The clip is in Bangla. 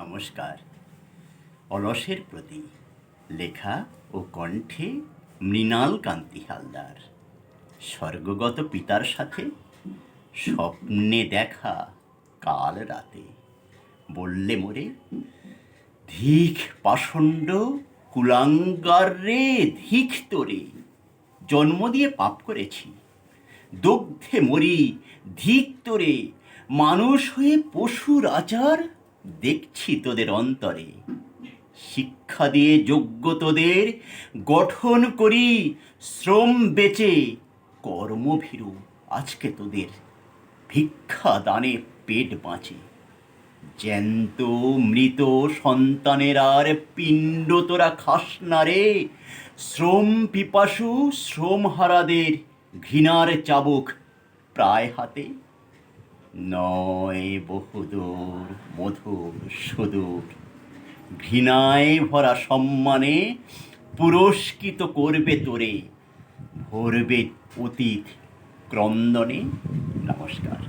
নমস্কার। অলসের প্রতি লেখা ও কণ্ঠে মৃণাল কান্তি হালদার। স্বর্গগত পিতার সাথে স্বপ্নে দেখা কাল রাতে বললে মোরে, ধিক পাষণ্ড কুলাঙ্গার রে, ধিক তোরে, জন্ম দিয়ে পাপ করেছি, দগ্ধে মরি, ধিক তোরে, মানুষ হয়ে পশুর আচার দেখছি তোদের অন্তরে। শিক্ষা দিয়ে যোগ্য তোদের গঠন করি, শ্রম বেচে কর্মভীরু আজকে তোদের, ভিক্ষা দানে পেট বাঁচে। জ্যান্ত মৃত সন্তানের আর পিণ্ড তোরা খাস না রে, শ্রম পিপাসু শ্রমহারাদের ঘৃণার চাবুক প্রায় হাতে। নয় বহুদূর মধুর সুদূর, ঘৃণায় ভরা সম্মানে পুরস্কৃত করবে তোরে, ভরবে অতীত ক্রন্দনে। নমস্কার।